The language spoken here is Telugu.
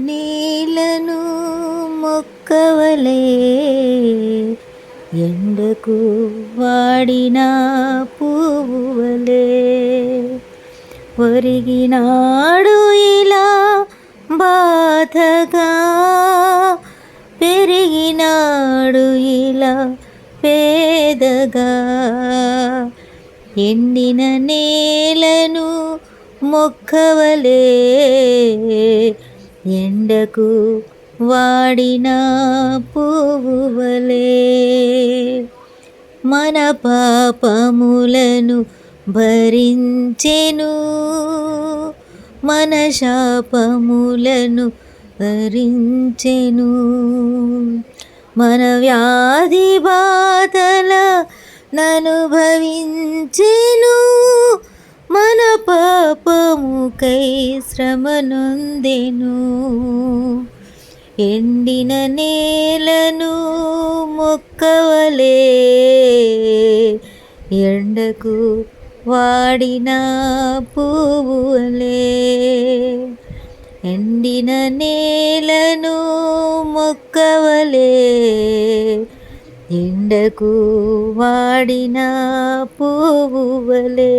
నేలను మొక్కవలే ఎండకు వాడిన పువ్వువలే ఒరిగినాడు ఇలా బాధగా పెరిగినాడు ఇలా పేదగా ఎండిన నేలను మొక్కవలే ఎండకు వాడిన పువ్వువలే మన పాపములను భరించెను మన శాపములను భరించెను మన వ్యాధి బాధల ననుభవించెను మన పాపముకై శ్రమ నొందెను ఎండిన నేలను మొక్కవలే ఎండకు వాడిన పువ్వులే ఎండిన నేలను మొక్కవలే ఎండకు వాడిన పువ్వువలే.